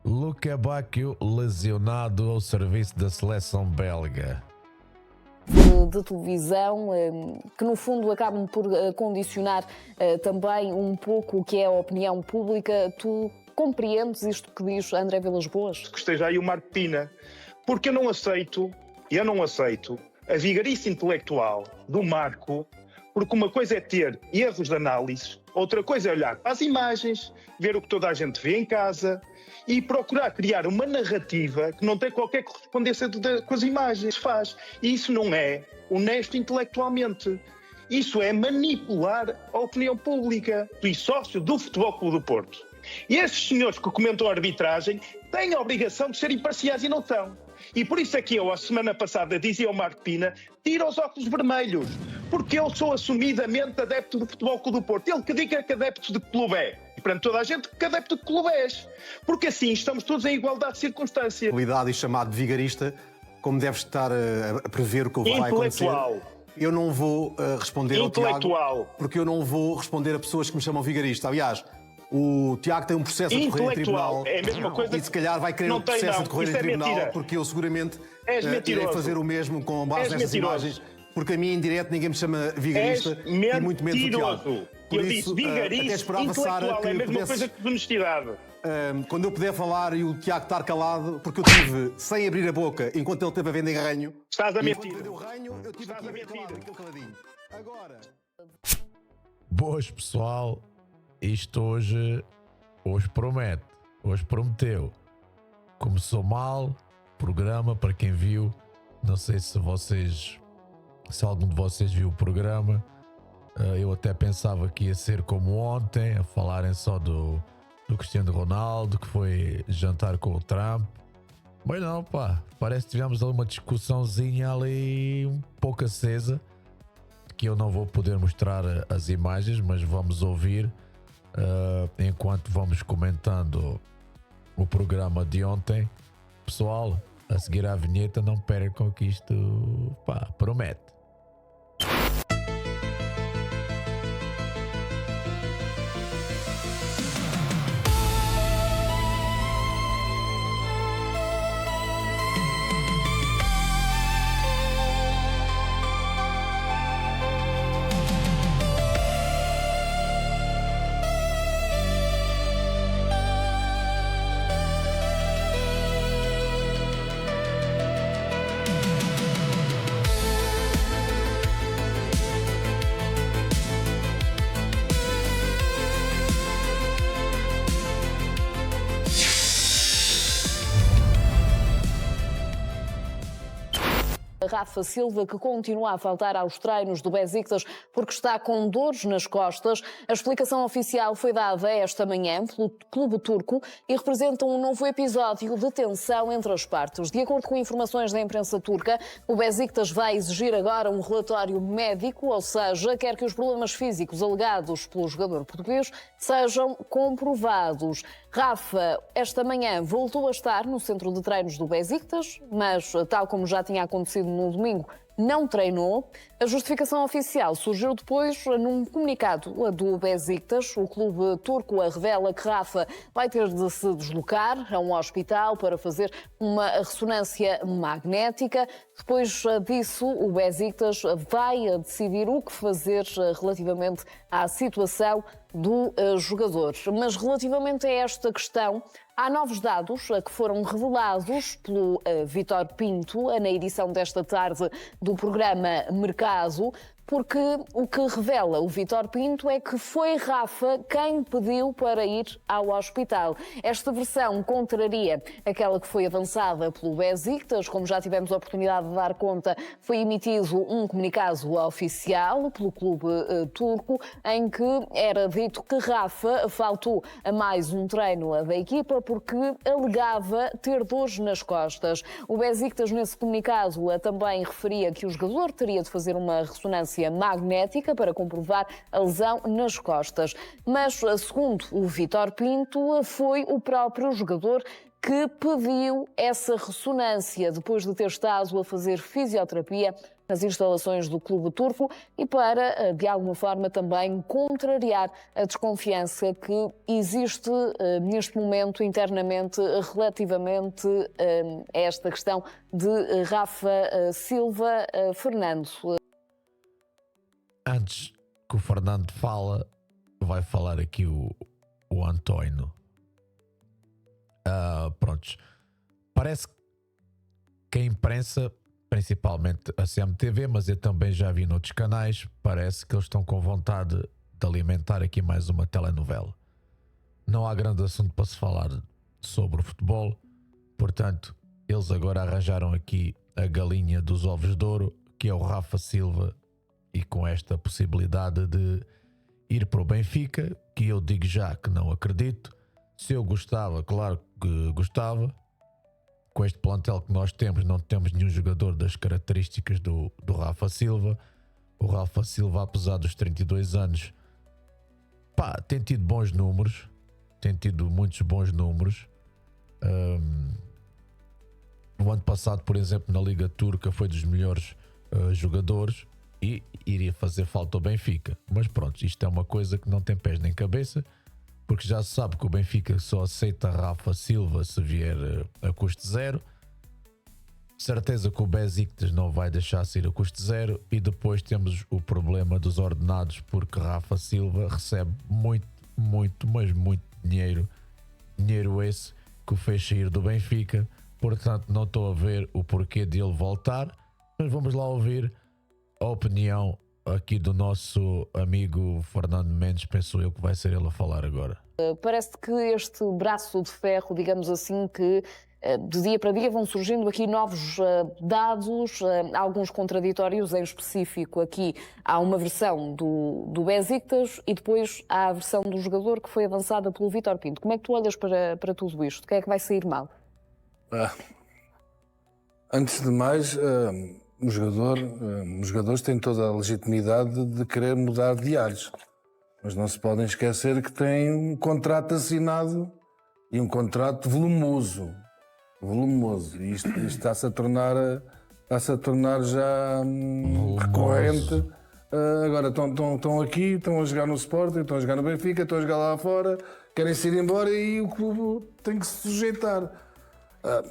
Luka Bacchio lesionado ao serviço da seleção belga. De televisão, que no fundo acabam por condicionar também um pouco o que é a opinião pública. Tu compreendes isto que diz André Vilas-Boas? Que esteja aí o Marco Pina, porque eu não aceito a vigarice intelectual do Marco, porque uma coisa é ter erros de análise, outra coisa é olhar para as imagens, ver o que toda a gente vê em casa e procurar criar uma narrativa que não tem qualquer correspondência com as imagens. E isso não é honesto intelectualmente. Isso é manipular a opinião pública. E sócio do Futebol Clube do Porto. E esses senhores que comentam a arbitragem têm a obrigação de ser imparciais e não são. E por isso é que eu, a semana passada, dizia ao Marco Pina, tira os óculos vermelhos, porque eu sou assumidamente adepto do Futebol Clube do Porto. Ele que diga que adepto de que clube é. E perante toda a gente, que adepto de que clube és. Porque assim estamos todos em igualdade de circunstâncias. Qualidade e chamado de vigarista, como deves estar a prever o que vai acontecer. Eu não vou responder ao Tiago, porque eu não vou responder a pessoas que me chamam vigarista. Aliás, o Tiago tem um processo a decorrer em tribunal. É a mesma coisa. E se calhar vai querer um processo a decorrer em tribunal, mentira. porque eu seguramente irei fazer o mesmo com base nestas imagens. Porque a mim em direto ninguém me chama vigarista e muito menos o Tiago. Por eu disse vigarista intelectual, é a mesma coisa que honestidade. Quando eu puder falar e o Tiago estar calado, porque eu tive sem abrir a boca enquanto ele esteve a vender ranho. Estás a mentir. Enquanto vendeu ranho, eu tive aqui a mentir. Caladinho. Agora. Boas, pessoal. Isto hoje promete. Hoje prometeu. Começou mal. Programa, para quem viu. Não sei se algum de vocês viu o programa. Eu até pensava que ia ser como ontem, a falarem só do Cristiano Ronaldo, que foi jantar com o Trump. Mas não, pá, parece que tivemos ali uma discussãozinha ali um pouco acesa, que eu não vou poder mostrar as imagens, mas vamos ouvir enquanto vamos comentando o programa de ontem. Pessoal, a seguir à vinheta, não percam que isto, pá, promete. Rafa Silva, que continua a faltar aos treinos do Besiktas porque está com dores nas costas. A explicação oficial foi dada esta manhã pelo clube turco e representa um novo episódio de tensão entre as partes. De acordo com informações da imprensa turca, o Besiktas vai exigir agora um relatório médico, ou seja, quer que os problemas físicos alegados pelo jogador português sejam comprovados. Rafa, esta manhã voltou a estar no centro de treinos do Besiktas, mas, tal como já tinha acontecido no domingo, não treinou. A justificação oficial surgiu depois num comunicado do Besiktas. O clube turco revela que Rafa vai ter de se deslocar a um hospital para fazer uma ressonância magnética. Depois disso, o Besiktas vai decidir o que fazer relativamente à situação do jogador. Mas relativamente a esta questão, há novos dados que foram revelados pelo Vítor Pinto na edição desta tarde do programa Mercado, porque o que revela o Vítor Pinto é que foi Rafa quem pediu para ir ao hospital. Esta versão contraria aquela que foi avançada pelo Besiktas. Como já tivemos a oportunidade de dar conta, foi emitido um comunicado oficial pelo clube turco em que era dito que Rafa faltou a mais um treino da equipa porque alegava ter dores nas costas. O Besiktas, nesse comunicado, também referia que o jogador teria de fazer uma ressonância ressonância magnética para comprovar a lesão nas costas. Mas, segundo o Vítor Pinto, foi o próprio jogador que pediu essa ressonância depois de ter estado a fazer fisioterapia nas instalações do clube turco e para, de alguma forma, também contrariar a desconfiança que existe neste momento internamente relativamente a esta questão de Rafa Silva. Fernando. Antes que o Fernando fala, vai falar aqui o António. Prontos. Parece que a imprensa, principalmente a CMTV, mas eu também já vi noutros canais, parece que eles estão com vontade de alimentar aqui mais uma telenovela. Não há grande assunto para se falar sobre o futebol, portanto, eles agora arranjaram aqui a galinha dos ovos de ouro, que é o Rafa Silva, e com esta possibilidade de ir para o Benfica, que eu digo já que não acredito. Se eu gostava, claro que gostava. Com este plantel que nós temos, não temos nenhum jogador das características do Rafa Silva. O Rafa Silva, apesar dos 32 anos, tem tido bons números. Tem tido muitos bons números. O ano passado, por exemplo, na Liga Turca foi dos melhores jogadores e iria fazer falta ao Benfica. Mas pronto, isto é uma coisa que não tem pés nem cabeça, porque já se sabe que o Benfica só aceita Rafa Silva se vier a custo zero. Certeza que o Besiktas não vai deixar sair a custo zero. E depois temos o problema dos ordenados, porque Rafa Silva recebe muito, mas muito dinheiro. Dinheiro esse que o fez sair do Benfica. Portanto, não estou a ver o porquê de ele voltar. Mas vamos lá ouvir a opinião aqui do nosso amigo Fernando Mendes. Penso eu que vai ser ele a falar agora. Parece que este braço de ferro, digamos assim, que de dia para dia vão surgindo aqui novos dados, alguns contraditórios. Em específico, aqui há uma versão do Besiktas e depois há a versão do jogador que foi avançada pelo Vítor Pinto. Como é que tu olhas para tudo isto? O que é que vai sair mal? Antes de mais, os jogadores têm toda a legitimidade de querer mudar de ares, mas não se podem esquecer que têm um contrato assinado e um contrato volumoso. E isto está-se a tornar já recorrente. Agora estão aqui, estão a jogar no Sporting, estão a jogar no Benfica, estão a jogar lá fora, querem-se ir embora e o clube tem que se sujeitar.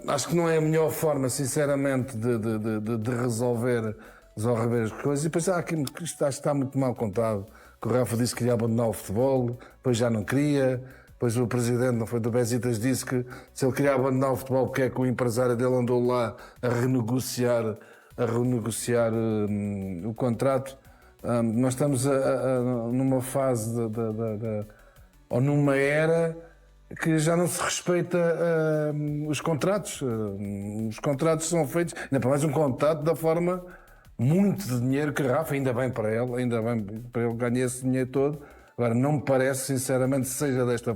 Acho que não é a melhor forma, sinceramente, de resolver as coisas. E depois isto está muito mal contado. O Rafa disse que queria abandonar o futebol, depois já não queria. Depois o presidente, não foi, do Besiktas, disse que se ele queria abandonar o futebol, porque é que o empresário dele andou lá a renegociar o contrato. Nós estamos numa fase ou numa era que já não se respeita os contratos. Os contratos são feitos, ainda para mais um contrato da forma muito de dinheiro que Rafa, ainda bem para ele ganhar esse dinheiro todo. Agora, não me parece, sinceramente, que seja desta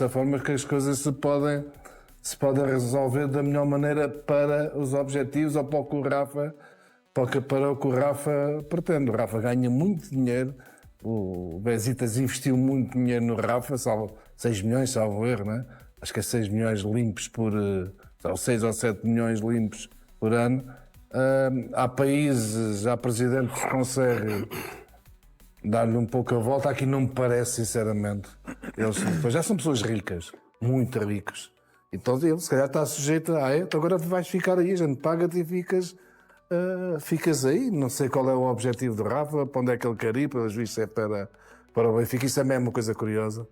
forma que as coisas se podem resolver da melhor maneira para os objetivos ou para o que o Rafa pretende. O Rafa ganha muito dinheiro. O Besiktas investiu muito dinheiro no Rafa, 6 milhões, salvo erro, não é? Acho que é 6 milhões limpos ou 6 ou 7 milhões limpos por ano. Há países, há presidentes que conseguem dar-lhe um pouco a volta. Aqui não me parece, sinceramente. Eles já são pessoas ricas, muito ricos. Então ele se calhar está sujeito então agora vais ficar aí, a gente paga-te e ficas aí. Não sei qual é o objetivo do Rafa, para onde é que ele quer ir, pelos vistos é para o Benfica. Isso também é uma coisa curiosa.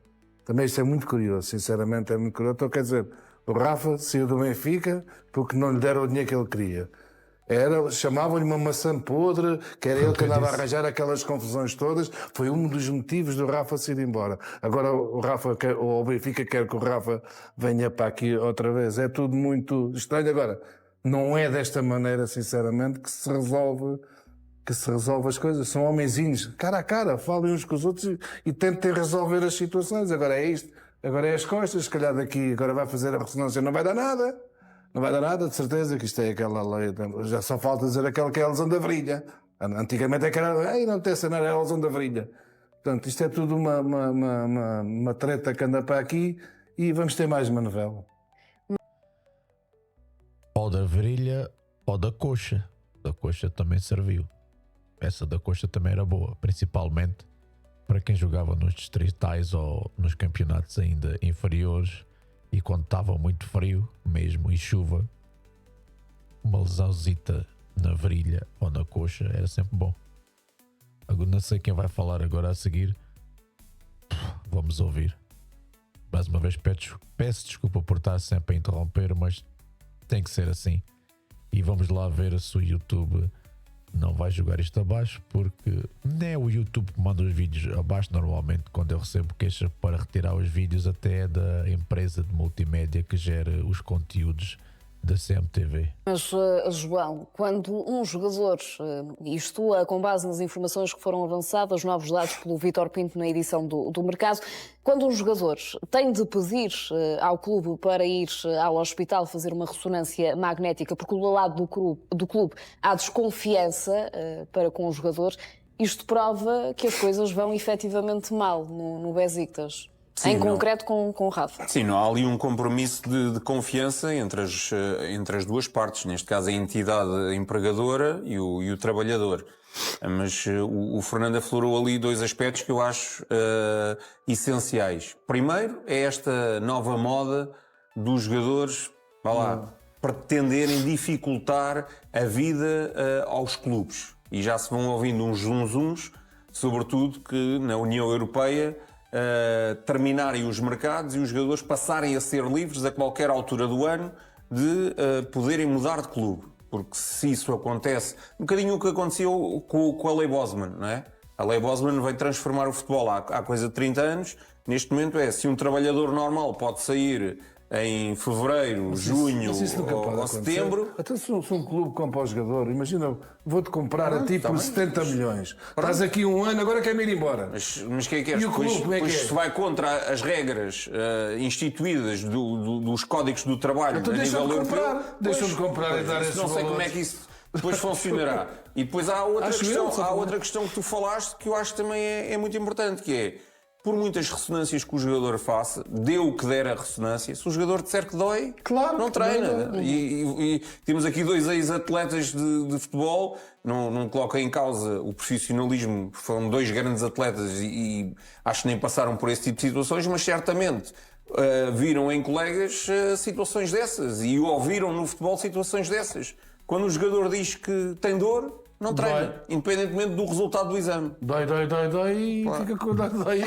Também isto é muito curioso, sinceramente é muito curioso. Então quer dizer, o Rafa saiu do Benfica porque não lhe deram o dinheiro que ele queria. Chamavam-lhe uma maçã podre, que era ele que andava a arranjar aquelas confusões todas. Foi um dos motivos do Rafa se ir embora. Agora o Benfica quer que o Rafa venha para aqui outra vez. É tudo muito estranho. Agora, não é desta maneira, sinceramente, que se resolve as coisas. São homenzinhos, cara a cara, falem uns com os outros e tentem resolver as situações. Agora é isto, agora é as costas, se calhar daqui, agora vai fazer a ressonância, não vai dar nada. Não vai dar nada, de certeza, que isto é aquela lei. Já só falta dizer aquela que é a lesão da virilha. Antigamente é que era, ei, não tem essa amarela da Varilha. Portanto, isto é tudo uma treta que anda para aqui e vamos ter mais uma novela. Ou da virilha ou da coxa. Da coxa também serviu. Essa da coxa também era boa, principalmente para quem jogava nos distritais ou nos campeonatos ainda inferiores e quando estava muito frio mesmo e chuva, uma lesãozita na virilha ou na coxa era sempre bom. Agora não sei quem vai falar agora a seguir. Vamos ouvir. Mais uma vez peço desculpa por estar sempre a interromper, mas tem que ser assim. E vamos lá ver se o YouTube não vai jogar isto abaixo, porque não é o YouTube que manda os vídeos abaixo. Normalmente quando eu recebo queixa para retirar os vídeos, até é da empresa de multimédia que gera os conteúdos da CMTV. Mas, João, quando um jogador, isto com base nas informações que foram avançadas, novos dados pelo Vítor Pinto na edição do Mercado, quando um jogador tem de pedir ao clube para ir ao hospital fazer uma ressonância magnética, porque do lado do clube há desconfiança para com o jogador, isto prova que as coisas vão efetivamente mal no Besiktas. Sim, em concreto com o Rafa. Sim, não há ali um compromisso de confiança entre as duas partes, neste caso a entidade empregadora e o trabalhador. Mas o Fernando aflorou ali dois aspectos que eu acho essenciais. Primeiro é esta nova moda dos jogadores, pretenderem dificultar a vida aos clubes. E já se vão ouvindo uns zunzuns, sobretudo que na União Europeia terminarem os mercados e os jogadores passarem a ser livres a qualquer altura do ano de poderem mudar de clube. Porque se isso acontece, um bocadinho o que aconteceu com a Lei Bosman, não é? A Lei Bosman veio transformar o futebol há coisa de 30 anos. Neste momento se um trabalhador normal pode sair em fevereiro, junho ou setembro. Até se um clube compra o jogador, imagina, vou-te comprar a ti por 70 milhões. Estás aqui um ano, agora quer-me ir embora. Mas quem é que é? Depois se vai contra as regras instituídas dos códigos do trabalho a nível europeu. Deixam de comprar e dar esses valores. Não sei como é que isso depois funcionará. E depois há outra questão que tu falaste que eu acho que também é muito importante, que é, por muitas ressonâncias que o jogador faça, dê o que der a ressonância, se o jogador disser que dói, claro, não treina. E temos aqui dois ex-atletas de futebol, não coloco em causa o profissionalismo, foram dois grandes atletas e acho que nem passaram por esse tipo de situações, mas certamente viram em colegas situações dessas e ouviram no futebol situações dessas. Quando o jogador diz que tem dor, não treina, independentemente do resultado do exame. Dói, e claro. Fica com dói.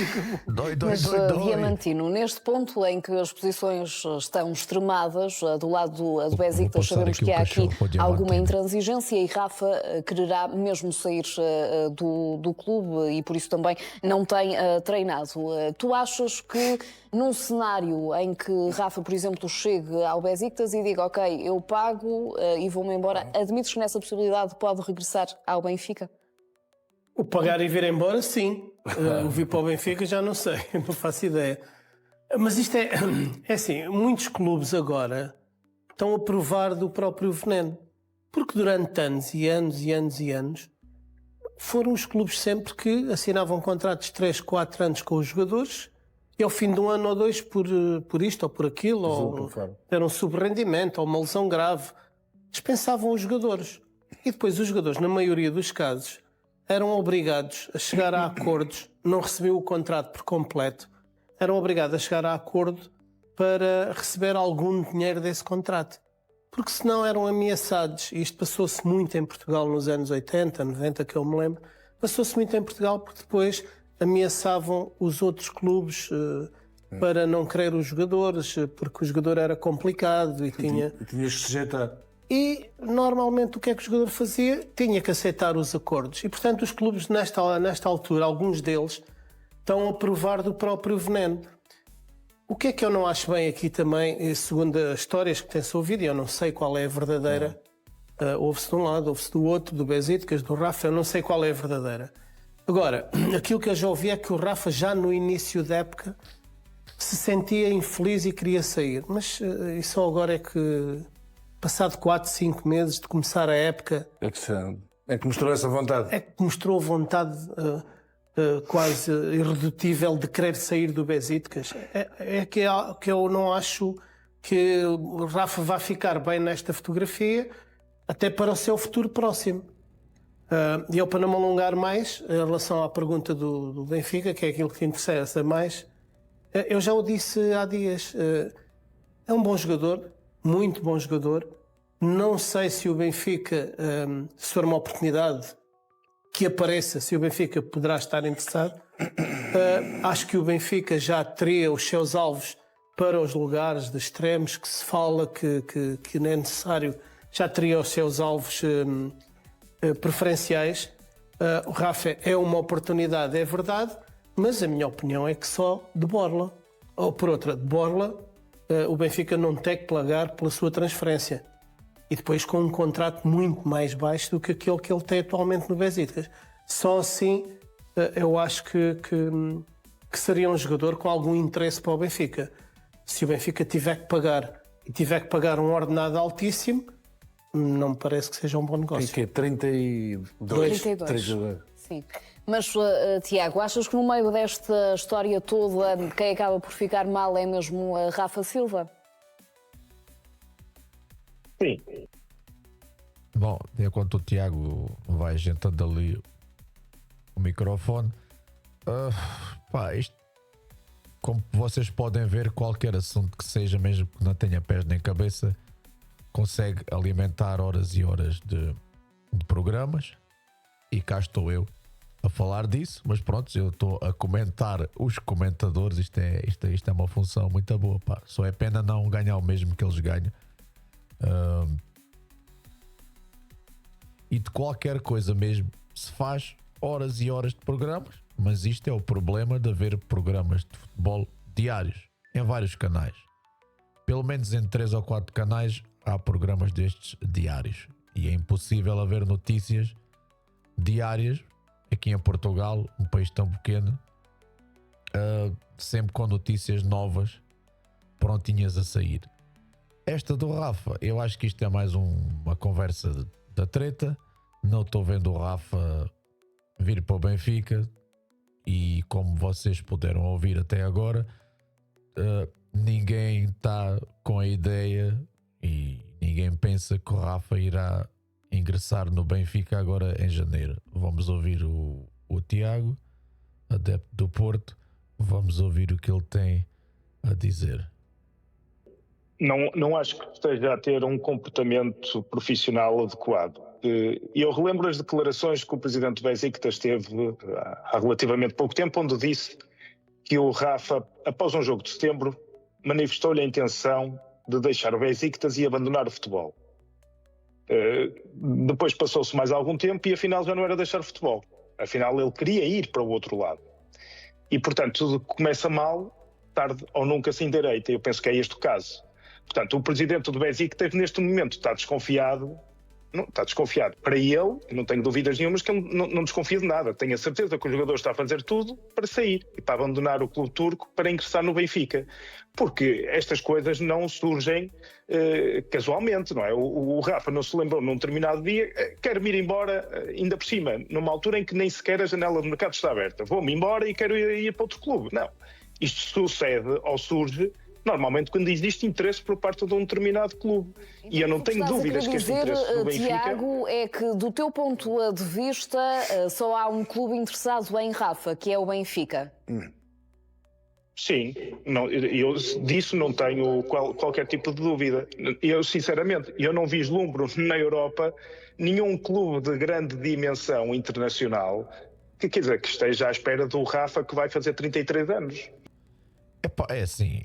Mas, Diamantino, neste ponto em que as posições estão extremadas, do lado do Besiktas sabemos que há aqui alguma intransigência e Rafa quererá mesmo sair do clube e por isso também não tem treinado. Tu achas que num cenário em que Rafa, por exemplo, chegue ao Besiktas e diga ok, eu pago e vou-me embora, admites que nessa possibilidade pode regressar ao Benfica? O pagar e vir embora, sim. O vir para o Benfica já não sei, não faço ideia. Mas isto é assim, muitos clubes agora estão a provar do próprio veneno. Porque durante anos e anos foram os clubes sempre que assinavam contratos de 3, 4 anos com os jogadores e ao fim de um ano ou dois por isto ou por aquilo, ou deram um subrendimento ou uma lesão grave, dispensavam os jogadores. E depois os jogadores, na maioria dos casos, eram obrigados a chegar a acordos, não recebiam o contrato por completo, eram obrigados a chegar a acordo para receber algum dinheiro desse contrato. Porque senão eram ameaçados, e isto passou-se muito em Portugal nos anos 80, 90, que eu me lembro, passou-se muito em Portugal porque depois ameaçavam os outros clubes para não querer os jogadores, porque o jogador era complicado e tinhas que sujeitar. E, normalmente, o que é que o jogador fazia? Tinha que aceitar os acordos. E, portanto, os clubes, nesta altura, alguns deles, estão a provar do próprio veneno. O que é que eu não acho bem aqui também, segundo as histórias que tem-se ouvido, e eu não sei qual é a verdadeira, ouve-se de um lado, ouve-se do outro, do Besiktas, do Rafa, eu não sei qual é a verdadeira. Agora, aquilo que eu já ouvi é que o Rafa, já no início da época, se sentia infeliz e queria sair. Mas isso só agora é que... Passado 4, 5 meses de começar a época, É que mostrou essa vontade. É que mostrou vontade quase irredutível de querer sair do Besiktas. É que eu não acho que o Rafa vai ficar bem nesta fotografia, até para o seu futuro próximo. E eu, para não me alongar mais, em relação à pergunta do Benfica, que é aquilo que te interessa mais, eu já o disse há dias. É um bom jogador, muito bom jogador. Não sei se o Benfica, se for uma oportunidade que apareça, se o Benfica poderá estar interessado. Acho que o Benfica já teria os seus alvos para os lugares de extremos, que se fala que não é necessário, já teria os seus alvos preferenciais. O Rafa é uma oportunidade, é verdade, mas a minha opinião é que só de borla. Ou por outra, de borla, o Benfica não tem que pagar pela sua transferência. E depois com um contrato muito mais baixo do que aquele que ele tem atualmente no Besiktas. Só assim eu acho que seria um jogador com algum interesse para o Benfica. Se o Benfica tiver que pagar um ordenado altíssimo, não me parece que seja um bom negócio. Que é 32. Sim. Mas, Tiago, achas que no meio desta história toda quem acaba por ficar mal é mesmo a Rafa Silva? Sim. Bom, enquanto o Tiago vai ajeitando ali o microfone, isto, como vocês podem ver, qualquer assunto que seja, mesmo que não tenha pés nem cabeça, consegue alimentar horas e horas de programas, e cá estou eu a falar disso, mas pronto, eu estou a comentar os comentadores. Isto é uma função muito boa, pá. Só é pena não ganhar o mesmo que eles ganham. E de qualquer coisa mesmo se faz horas e horas de programas, mas isto é o problema de haver programas de futebol diários em vários canais. Pelo menos em 3 ou 4 canais há programas destes diários, e é impossível haver notícias diárias aqui em Portugal, um país tão pequeno, sempre com notícias novas prontinhas a sair. Esta do Rafa, eu acho que isto é mais uma conversa da treta. Não estou vendo o Rafa vir para o Benfica, e como vocês puderam ouvir até agora, ninguém está com a ideia e ninguém pensa que o Rafa irá ingressar no Benfica agora em janeiro. Vamos ouvir o Tiago, adepto do Porto. Vamos ouvir o que ele tem a dizer. Não acho que esteja a ter um comportamento profissional adequado. Eu relembro as declarações que o presidente do Besiktas teve há relativamente pouco tempo, onde disse que o Rafa, após um jogo de setembro, manifestou-lhe a intenção de deixar o Besiktas e abandonar o futebol. Depois passou-se mais algum tempo e afinal já não era deixar o futebol. Afinal ele queria ir para o outro lado. E portanto tudo começa mal, tarde ou nunca se endireita. Eu penso que é este o caso. Portanto, o presidente do Besiktas neste momento está desconfiado. Não, está desconfiado para ele, não tenho dúvidas nenhumas que ele não desconfia de nada. Tenho a certeza que o jogador está a fazer tudo para sair e para abandonar o clube turco para ingressar no Benfica. Porque estas coisas não surgem casualmente, não é? O Rafa não se lembrou num determinado dia, quero-me ir embora, ainda por cima, numa altura em que nem sequer a janela de mercado está aberta. Vou-me embora e quero ir para outro clube. Não. Isto sucede ou surge normalmente quando existe interesse por parte de um determinado clube. Então, e eu não tenho dúvidas que este interesse do Benfica... Tiago, é que do teu ponto de vista só há um clube interessado em Rafa, que é o Benfica. Sim, eu disso não tenho qualquer tipo de dúvida. Eu, sinceramente, não vislumbro na Europa nenhum clube de grande dimensão internacional que esteja à espera do Rafa, que vai fazer 33 anos. É assim...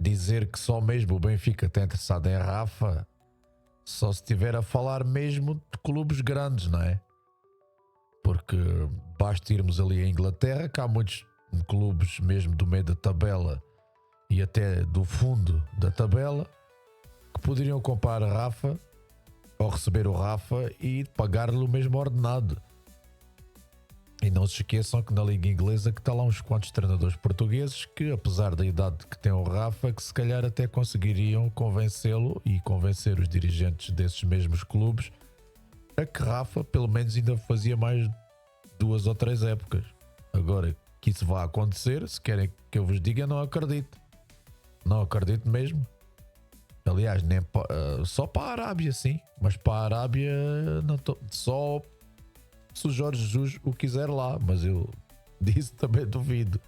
Dizer que só mesmo o Benfica está interessado em Rafa, só se estiver a falar mesmo de clubes grandes, não é? Porque basta irmos ali à Inglaterra, que há muitos clubes mesmo do meio da tabela e até do fundo da tabela que poderiam comprar a Rafa ou receber o Rafa e pagar-lhe o mesmo ordenado. E não se esqueçam que na Liga Inglesa que está lá uns quantos treinadores portugueses que, apesar da idade que tem o Rafa, que se calhar até conseguiriam convencê-lo e convencer os dirigentes desses mesmos clubes a que Rafa pelo menos ainda fazia mais 2 ou 3 épocas. Agora que isso vai acontecer, se querem que eu vos diga, não acredito. Não acredito mesmo. Aliás, nem só para a Arábia, sim. Mas para a Arábia, não só se o Jorge Jesus o quiser lá. Mas eu disse também duvido.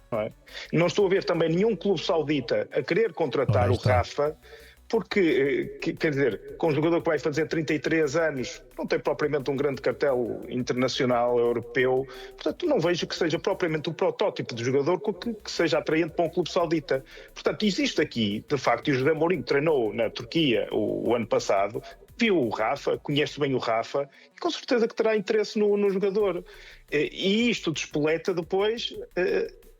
Não estou a ver também nenhum clube saudita a querer contratar o Rafa, porque, quer dizer, com um jogador que vai fazer 33 anos, não tem propriamente um grande cartel internacional, europeu, portanto não vejo que seja propriamente o protótipo de jogador que seja atraente para um clube saudita. Portanto, existe aqui, de facto, e o José Mourinho treinou na Turquia o ano passado, viu o Rafa, conhece bem o Rafa, e com certeza que terá interesse no jogador. E isto despoleta depois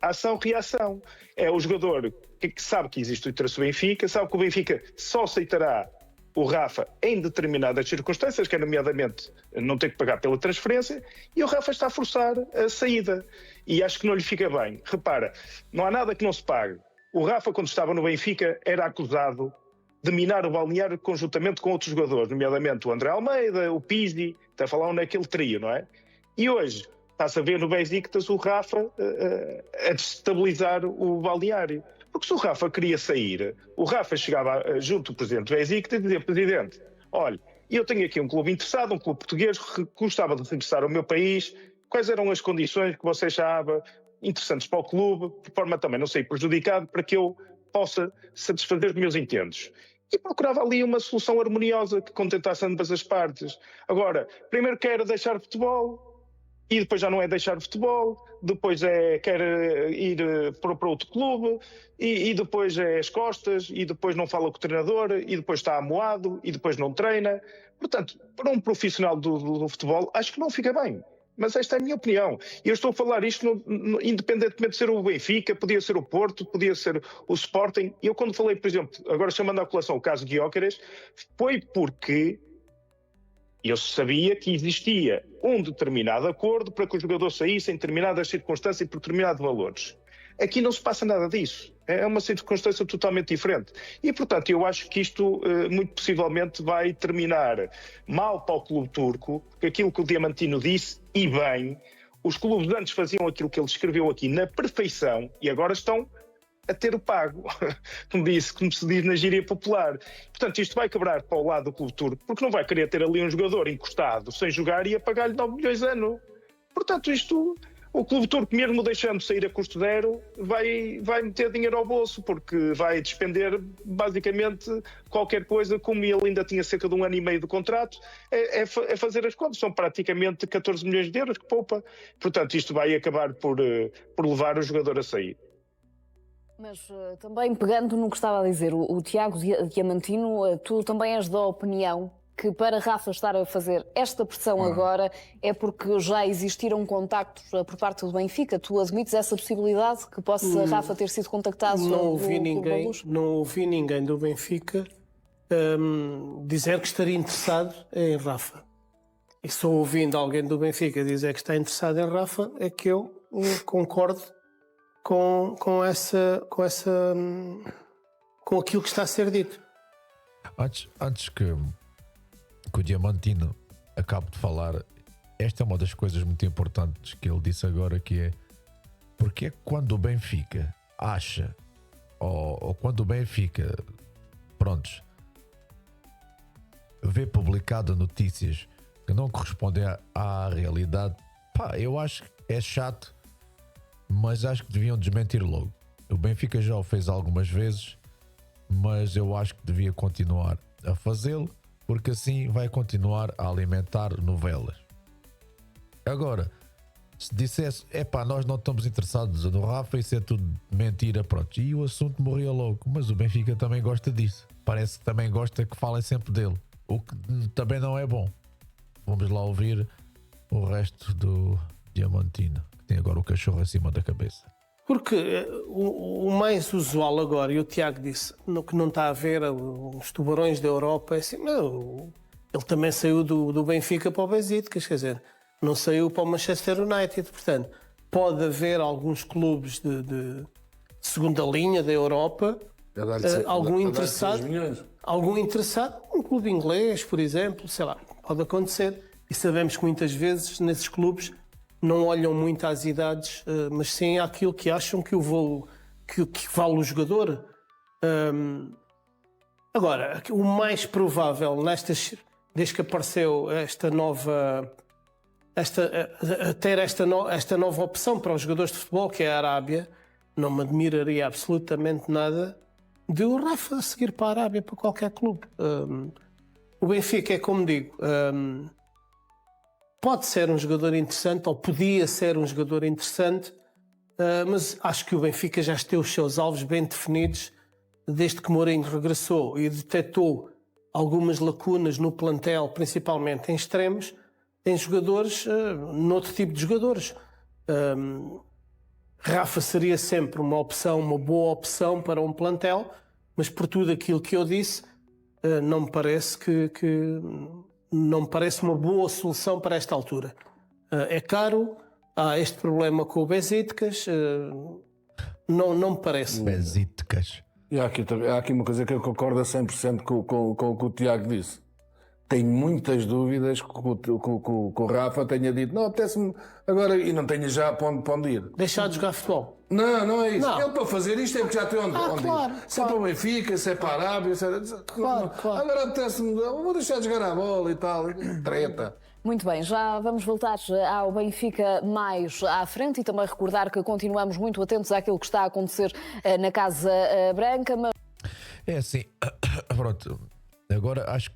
ação-reação. É o jogador que sabe que existe o interesse do Benfica, sabe que o Benfica só aceitará o Rafa em determinadas circunstâncias, que é nomeadamente não ter que pagar pela transferência, e o Rafa está a forçar a saída. E acho que não lhe fica bem. Repara, não há nada que não se pague. O Rafa, quando estava no Benfica, era acusado de minar o balneário conjuntamente com outros jogadores, nomeadamente o André Almeida, o Pizzi, até falaram naquele trio, não é? E hoje está-se a ver no Besiktas o Rafa a destabilizar o balneário. Porque se o Rafa queria sair, o Rafa chegava junto do presidente do Besiktas e dizia: Presidente, olha, eu tenho aqui um clube interessado, um clube português, que gostava de regressar ao meu país, quais eram as condições que você achava interessantes para o clube, de forma a também não sair prejudicado, para que eu possa satisfazer os meus intentos. E procurava ali uma solução harmoniosa que contentasse ambas as partes. Agora, primeiro quer deixar futebol, e depois já não é deixar futebol, depois quer ir para outro clube, e depois é as costas, e depois não fala com o treinador, e depois está amuado, e depois não treina. Portanto, para um profissional do futebol, acho que não fica bem. Mas esta é a minha opinião. E eu estou a falar isto independentemente de ser o Benfica, podia ser o Porto, podia ser o Sporting. Eu quando falei, por exemplo, agora chamando à colação o caso de Gyökeres, foi porque eu sabia que existia um determinado acordo para que o jogador saísse em determinadas circunstâncias e por determinados valores. Aqui não se passa nada disso. É uma circunstância totalmente diferente. E, portanto, eu acho que isto muito possivelmente vai terminar mal para o clube turco, porque aquilo que o Diamantino disse, e bem, os clubes antes faziam aquilo que ele escreveu aqui na perfeição e agora estão a ter o pago, como se diz na gíria popular. Portanto, isto vai quebrar para o lado do clube turco, porque não vai querer ter ali um jogador encostado sem jogar e a pagar-lhe 9 milhões ano. Portanto, o clube turco, mesmo deixando sair a custo zero, vai meter dinheiro ao bolso, porque vai despender basicamente qualquer coisa, como ele ainda tinha cerca de 1 ano e meio de contrato, é fazer as contas. São praticamente 14 milhões de euros que poupa. Portanto, isto vai acabar por levar o jogador a sair. Mas também pegando no que estava a dizer o Tiago Diamantino, tu também és da opinião que para Rafa estar a fazer esta pressão agora é porque já existiram contactos por parte do Benfica? Tu admites essa possibilidade que possa Rafa ter sido contactado? Não ouvi ninguém do Benfica dizer que estaria interessado em Rafa. E só ouvindo alguém do Benfica dizer que está interessado em Rafa é que eu concordo com aquilo que está a ser dito. Antes que o Diamantino acabe de falar, esta é uma das coisas muito importantes que ele disse agora, que é porque é quando o Benfica acha ou quando o Benfica vê publicado notícias que não correspondem à realidade, eu acho que é chato, mas acho que deviam desmentir logo. O Benfica já o fez algumas vezes, mas eu acho que devia continuar a fazê-lo, porque assim vai continuar a alimentar novelas. Agora, se dissesse, nós não estamos interessados no Rafa, isso é tudo mentira, pronto, e o assunto morria logo. Mas o Benfica também gosta disso. Parece que também gosta que falem sempre dele, o que também não é bom. Vamos lá ouvir o resto do Diamantino, que tem agora o cachorro acima da cabeça. Porque o mais usual agora, e o Tiago disse, que não está a ver os tubarões da Europa, é assim, ele também saiu do Benfica para o Besiktas, quer dizer, não saiu para o Manchester United. Portanto, pode haver alguns clubes de segunda linha da Europa, algum interessado, um clube inglês, por exemplo, sei lá, pode acontecer, E sabemos que muitas vezes nesses clubes não olham muito às idades, mas sim àquilo que acham que vale o jogador. Agora, o mais provável desde que apareceu esta nova opção para os jogadores de futebol, que é a Arábia, não me admiraria absolutamente nada de o Rafa seguir para a Arábia, para qualquer clube. O Benfica é como digo, pode ser um jogador interessante, ou podia ser um jogador interessante, mas acho que o Benfica já tem os seus alvos bem definidos desde que Mourinho regressou e detectou algumas lacunas no plantel, principalmente em extremos, em jogadores, noutro tipo de jogadores. Rafa seria sempre uma opção, uma boa opção para um plantel, mas por tudo aquilo que eu disse, não me parece não me parece uma boa solução para esta altura. É caro, há este problema com o Besiktas, não me parece. Besiktas. E há aqui uma coisa que eu concordo a 100% com o que o Tiago disse. Tenho muitas dúvidas que o Rafa tenha dito não, apetece-me agora e não tenha já para onde ir. Deixar de jogar futebol. Não é isso. Não. Ele para fazer isto é porque já tem onde claro, ir. Se é para o Benfica, se é para a Arábia, Claro. Agora apetece-me, vou deixar de jogar a bola e tal. Treta. Muito bem, já vamos voltar ao Benfica mais à frente e também recordar que continuamos muito atentos àquilo que está a acontecer na Casa Branca. Mas... É assim, pronto. Agora acho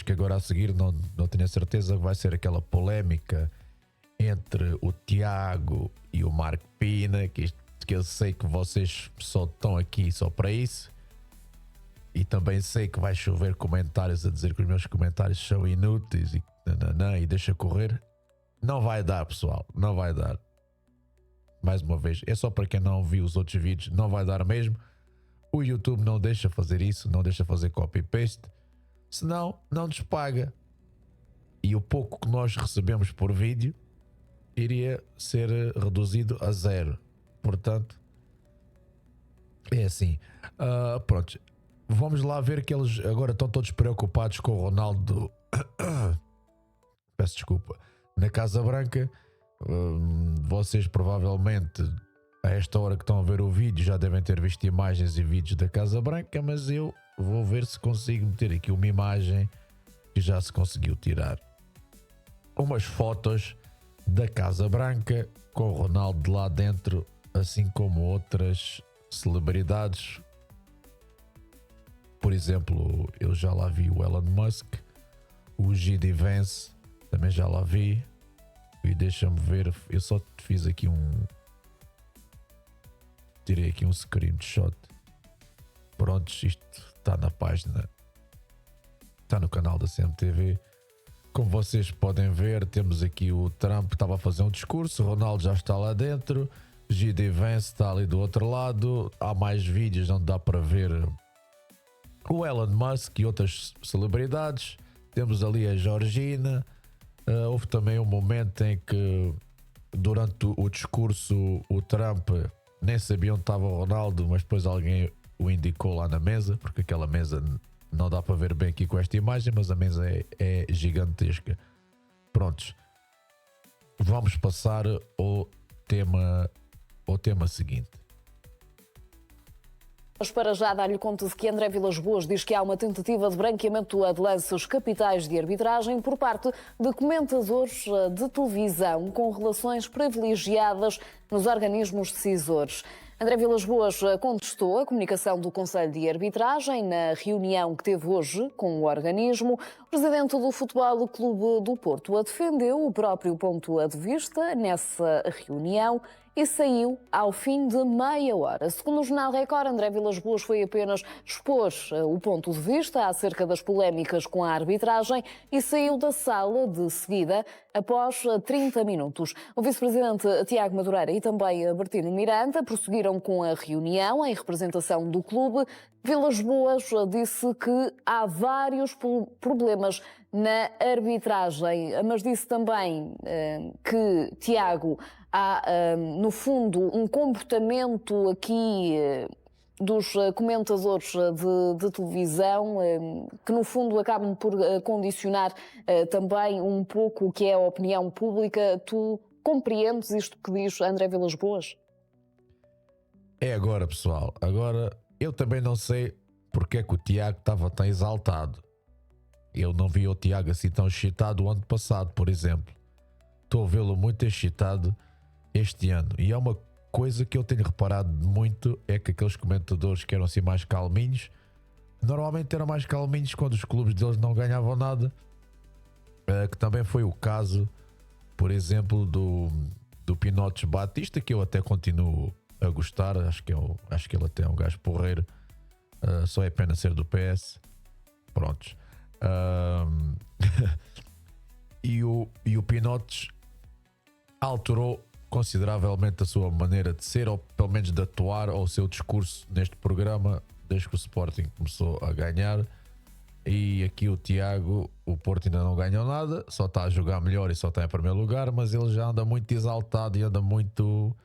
que agora a seguir não tenho a certeza que vai ser aquela polémica entre o Tiago e o Marco Pina, que eu sei que vocês só estão aqui só para isso. E também sei que vai chover comentários a dizer que os meus comentários são inúteis e deixa correr. Não vai dar, pessoal, não vai dar. Mais uma vez, é só para quem não viu os outros vídeos, não vai dar mesmo. O YouTube não deixa fazer isso, não deixa fazer copy-paste, senão não nos paga. E o pouco que nós recebemos por vídeo iria ser reduzido a 0. Portanto, é assim. Pronto, vamos lá ver que eles agora estão todos preocupados com o Ronaldo. Peço desculpa. Na Casa Branca, vocês provavelmente a esta hora que estão a ver o vídeo já devem ter visto imagens e vídeos da Casa Branca, mas eu vou ver se consigo meter aqui uma imagem que já se conseguiu tirar. Umas fotos da Casa Branca com o Ronaldo lá dentro, assim como outras celebridades. Por exemplo, eu já lá vi o Elon Musk, o J.D. Vance, também já lá vi. E deixa-me ver, eu só fiz aqui tirei aqui um screenshot. Pronto, isto está na página, está no canal da CMTV. Como vocês podem ver, temos aqui o Trump estava a fazer um discurso, o Ronaldo já está lá dentro, J.D. Vance está ali do outro lado. Há mais vídeos onde dá para ver o Elon Musk e outras celebridades. Temos ali a Georgina. Houve também um momento em que durante o discurso o Trump nem sabia onde estava o Ronaldo, mas depois alguém o indicou lá na mesa, porque aquela mesa não dá para ver bem aqui com esta imagem, mas a mesa é gigantesca. Prontos, vamos passar ao tema seguinte. Mas para já dar-lhe conta de que André Vilas-Boas diz que há uma tentativa de branqueamento de lances capitais de arbitragem por parte de comentadores de televisão com relações privilegiadas nos organismos decisores. André Vilas-Boas contestou a comunicação do Conselho de Arbitragem na reunião que teve hoje com o organismo. O presidente do Futebol Clube do Porto defendeu o próprio ponto de vista nessa reunião e saiu ao fim de meia hora. Segundo o Jornal Record, André Vilas-Boas foi apenas expor o ponto de vista acerca das polémicas com a arbitragem e saiu da sala de seguida após 30 minutos. O vice-presidente Tiago Madureira e também Bertino Miranda prosseguiram com a reunião em representação do clube. Vilas-Boas disse que há vários problemas na arbitragem, mas disse também que, Tiago, há, no fundo, um comportamento aqui dos comentadores de televisão, que no fundo acabam por condicionar também um pouco o que é a opinião pública. Tu compreendes isto que diz André Vilas-Boas? É agora, pessoal. Agora, eu também não sei porque é que o Tiago estava tão exaltado. Eu não vi o Tiago assim tão excitado o ano passado, por exemplo. Estou a vê-lo muito excitado este ano. E é uma coisa que eu tenho reparado muito, é que aqueles comentadores que eram assim mais calminhos, normalmente eram mais calminhos quando os clubes deles não ganhavam nada. Que também foi o caso, por exemplo, do Pinotes Batista, que eu até continuo a gostar. Acho que ele até é um gajo porreiro. Só é pena ser do PS. Prontos. E o Pinotes alterou consideravelmente a sua maneira de ser, ou pelo menos de atuar, ou o seu discurso neste programa, desde que o Sporting começou a ganhar. E aqui o Tiago, o Porto ainda não ganhou nada, só está a jogar melhor e só está em primeiro lugar, mas ele já anda muito exaltado e anda muito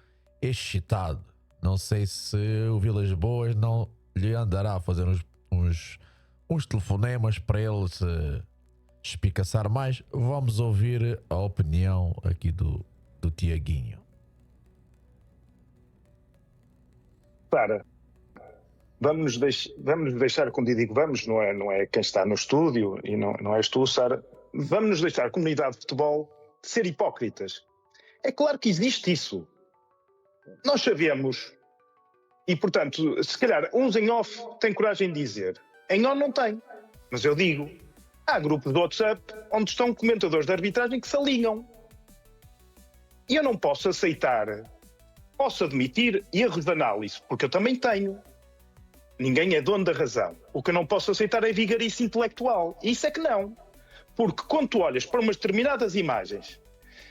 excitado. Não sei se o Vilas-Boas não lhe andará a fazer uns telefonemas para ele se espicaçar mais. Vamos ouvir a opinião aqui do Tiaguinho. Para, vamos deixar, quando eu digo vamos, não é quem está no estúdio e não és tu, Sara, vamos nos deixar a comunidade de futebol de ser hipócritas. É claro que existe isso. Nós sabemos, e portanto, se calhar uns em off têm coragem de dizer, em on não tem, mas eu digo, há grupos de WhatsApp onde estão comentadores de arbitragem que se alinham. E eu não posso aceitar, posso admitir erros de análise, porque eu também tenho. Ninguém é dono da razão. O que eu não posso aceitar é vigarice intelectual. Isso é que não. Porque quando tu olhas para umas determinadas imagens,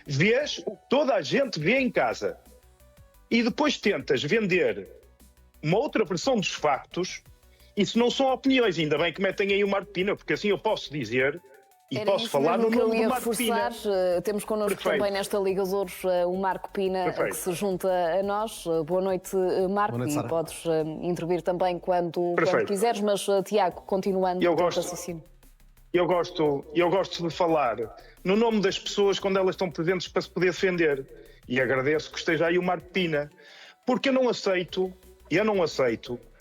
vês o que toda a gente vê em casa e depois tentas vender uma outra versão dos factos, isso não são opiniões. Ainda bem que metem aí o Marco Pina, porque assim eu posso dizer e posso falar no nome do Marco Pina. Temos connosco também nesta Liga dos Ouros o Marco Pina, que se junta a nós. Boa noite, Marco. Boa noite, e podes intervir também quando quiseres, mas Tiago, continuando o raciocínio. Eu gosto de falar no nome das pessoas quando elas estão presentes para se poder defender. E agradeço que esteja aí o Marco Pina, porque eu não aceito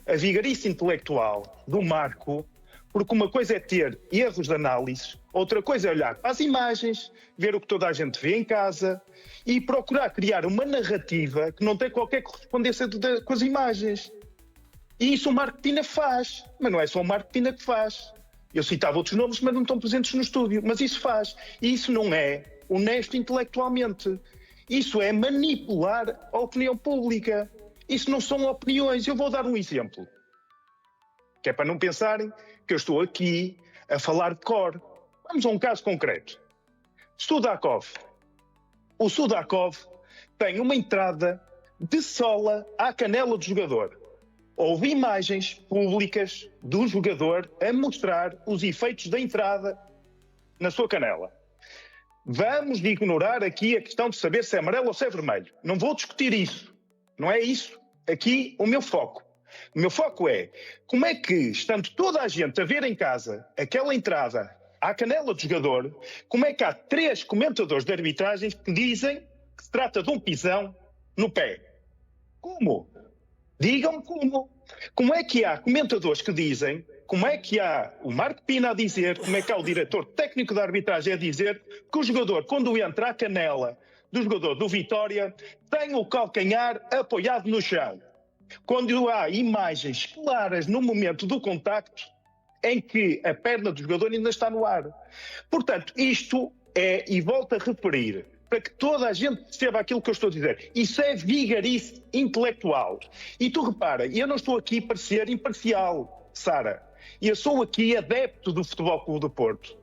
a vigarice intelectual do Marco, porque uma coisa é ter erros de análise, outra coisa é olhar para as imagens, ver o que toda a gente vê em casa e procurar criar uma narrativa que não tem qualquer correspondência com as imagens. E isso o Marco Pina faz, mas não é só o Marco Pina que faz. Eu citava outros nomes, mas não estão presentes no estúdio, mas isso faz. E isso não é honesto intelectualmente. Isso é manipular a opinião pública. Isso não são opiniões. Eu vou dar um exemplo, que é para não pensarem que eu estou aqui a falar de cor. Vamos a um caso concreto. Sudakov. O Sudakov tem uma entrada de sola à canela do jogador. Houve imagens públicas do jogador a mostrar os efeitos da entrada na sua canela. Vamos ignorar aqui a questão de saber se é amarelo ou se é vermelho. Não vou discutir isso. Não é isso aqui o meu foco. O meu foco é como é que, estando toda a gente a ver em casa aquela entrada à canela do jogador, como é que há 3 comentadores de arbitragem que dizem que se trata de um pisão no pé? Como? Digam-me como. Como é que há comentadores que dizem, como é que há o Marco Pina a dizer, como é que há o diretor técnico da arbitragem a dizer que o jogador, quando entra à canela do jogador do Vitória, tem o calcanhar apoiado no chão? Quando há imagens claras no momento do contacto em que a perna do jogador ainda está no ar. Portanto, isto é, e volto a referir, para que toda a gente perceba aquilo que eu estou a dizer, isso é vigarice intelectual. E tu repara, eu não estou aqui para ser imparcial, Sara. Eu sou aqui adepto do Futebol Clube do Porto.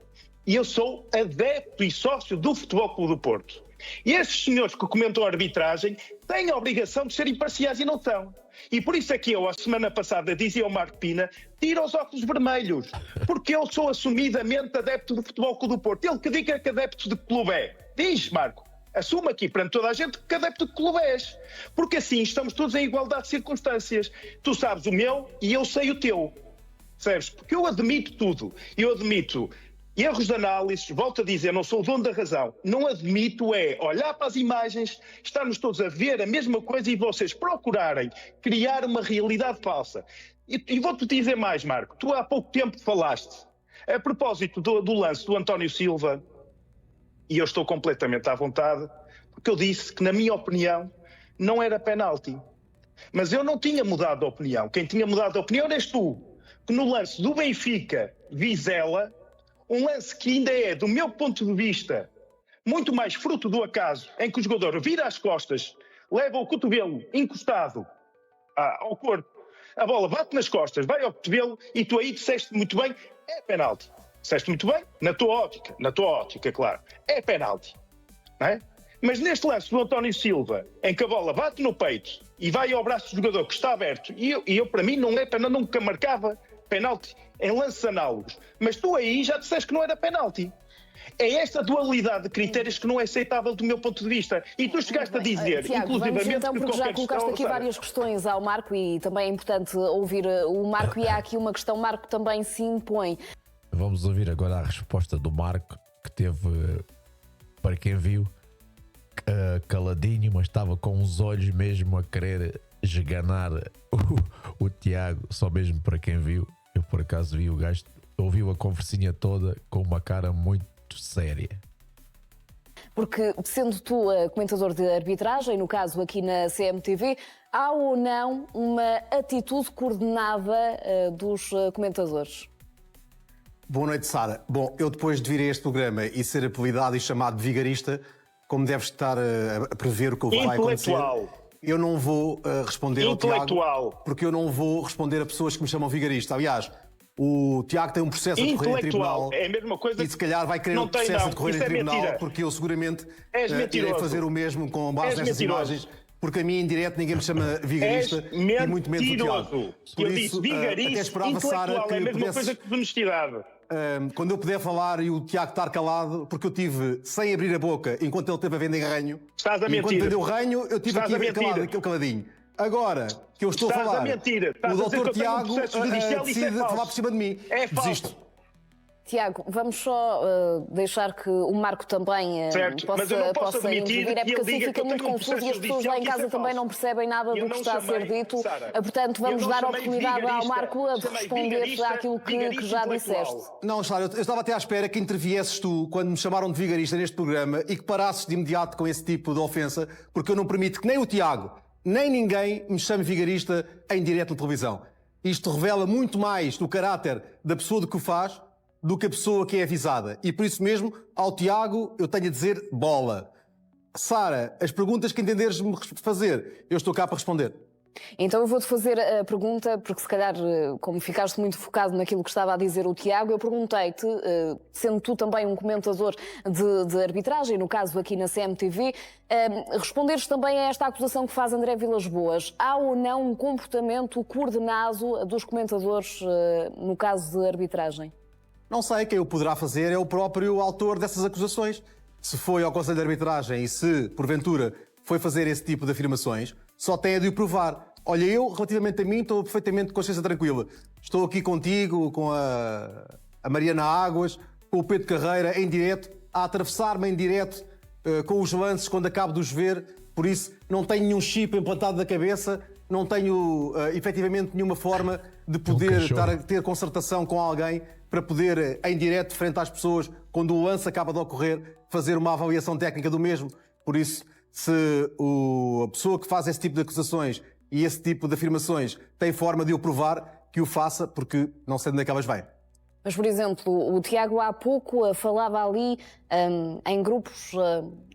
E eu sou adepto e sócio do Futebol Clube do Porto. E esses senhores que comentam a arbitragem têm a obrigação de ser imparciais e não são. E por isso é que eu, a semana passada, dizia ao Marco Pina, tira os óculos vermelhos, porque eu sou assumidamente adepto do Futebol Clube do Porto. Ele que diga que adepto de clube é. Diz, Marco. Assumo aqui perante toda a gente que adepto de clube és. Porque assim estamos todos em igualdade de circunstâncias. Tu sabes o meu e eu sei o teu. Percebes? Porque eu admito tudo. Eu admito erros de análise, volto a dizer, não sou o dono da razão. Não admito olhar para as imagens, estarmos todos a ver a mesma coisa e vocês procurarem criar uma realidade falsa. E vou-te dizer mais, Marco. Tu há pouco tempo falaste, a propósito do lance do António Silva, e eu estou completamente à vontade, porque eu disse que, na minha opinião, não era penalti. Mas eu não tinha mudado de opinião. Quem tinha mudado de opinião eres tu. Que no lance do Benfica-Vizela, um lance que ainda é, do meu ponto de vista, muito mais fruto do acaso, em que o jogador vira as costas, leva o cotovelo encostado ao corpo, a bola bate nas costas, vai ao cotovelo e tu aí disseste muito bem, é penalti. Disseste muito bem, na tua ótica, claro, é penalti. Não é? Mas neste lance do António Silva, em que a bola bate no peito e vai ao braço do jogador que está aberto, e eu para mim, não é penalti, nunca marcava penalti em lances análogos. Mas tu aí já disseste que não era penalti. É esta dualidade de critérios que não é aceitável do meu ponto de vista. E tu chegaste a dizer, Tiago, inclusivamente... vamos então, porque já colocaste aqui várias questões ao Marco e também é importante ouvir o Marco, e há aqui uma questão, Marco também se impõe. Vamos ouvir agora a resposta do Marco, que teve, para quem viu, caladinho, mas estava com os olhos mesmo a querer esganar o Tiago, só mesmo para quem viu. Eu por acaso vi o gajo, ouviu a conversinha toda com uma cara muito séria. Porque, sendo tu comentador de arbitragem, no caso aqui na CMTV, há ou não uma atitude coordenada dos comentadores? Boa noite, Sara. Bom, eu depois de vir a este programa e ser apelidado e chamado de vigarista, como deves estar a prever o que vai acontecer, eu não vou responder ao Tiago, porque eu não vou responder a pessoas que me chamam vigarista. Aliás, o Tiago tem um processo a decorrer em tribunal, é a mesma coisa, e se calhar vai querer um processo a decorrer em tribunal, porque eu seguramente irei fazer o mesmo com base nestas imagens, porque a mim em direto ninguém me chama vigarista e muito menos o Tiago. Por isso, vigarista, até esperava, Sara, que é a mesma coisa que honestidade. Quando eu puder falar e o Tiago estar calado, porque eu tive sem abrir a boca enquanto ele esteve a vender ranho. Estás a mentir. Enquanto vendeu ranho, eu tive aqui calado, caladinho. Agora que eu estou a falar, o doutor Tiago decide falar por cima de mim. É falso. Desisto. Tiago, vamos só deixar que o Marco também possa intervir, é porque assim fica muito confuso e as pessoas lá em casa também não percebem nada do que está a ser dito. Portanto, vamos dar a oportunidade ao Marco de responder àquilo que já disseste. Não, Sara, eu estava até à espera que interviesses tu quando me chamaram de vigarista neste programa e que parasses de imediato com esse tipo de ofensa, porque eu não permito que nem o Tiago, nem ninguém me chame vigarista em direto na televisão. Isto revela muito mais do caráter da pessoa do que o faz do que a pessoa que é avisada. E por isso mesmo, ao Tiago, eu tenho a dizer bola. Sara, as perguntas que entenderes-me fazer, eu estou cá para responder. Então eu vou-te fazer a pergunta, porque se calhar, como ficaste muito focado naquilo que estava a dizer o Tiago, eu perguntei-te, sendo tu também um comentador de arbitragem, no caso aqui na CMTV, responderes também a esta acusação que faz André Vilas-Boas. Há ou não um comportamento coordenado dos comentadores no caso de arbitragem? Não sei, quem o poderá fazer é o próprio autor dessas acusações. Se foi ao Conselho de Arbitragem e se, porventura, foi fazer esse tipo de afirmações, só tem a de o provar. Olha, eu, relativamente a mim, estou perfeitamente de consciência tranquila. Estou aqui contigo, com a Mariana Águas, com o Pedro Carreira, em direto, a atravessar-me em direto, com os lances quando acabo de os ver. Por isso, não tenho nenhum chip implantado na cabeça, não tenho, efetivamente, nenhuma forma de poder estar a ter concertação com alguém para poder, em direto, frente às pessoas, quando o lance acaba de ocorrer, fazer uma avaliação técnica do mesmo. Por isso, se a pessoa que faz esse tipo de acusações e esse tipo de afirmações tem forma de o provar, que o faça, porque não sei de onde é que elas vêm. Mas, por exemplo, o Tiago há pouco falava ali em grupos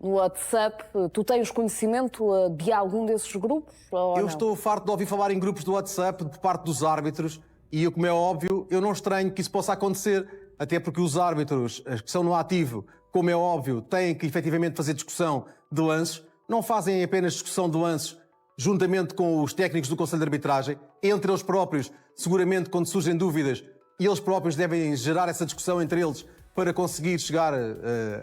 no WhatsApp. Tu tens conhecimento de algum desses grupos? Eu estou farto de ouvir falar em grupos do WhatsApp por parte dos árbitros e, como é óbvio, eu não estranho que isso possa acontecer, até porque os árbitros que são no ativo, como é óbvio, têm que efetivamente fazer discussão de lances, não fazem apenas discussão de lances juntamente com os técnicos do Conselho de Arbitragem, entre eles próprios, seguramente quando surgem dúvidas, e eles próprios devem gerar essa discussão entre eles para conseguir chegar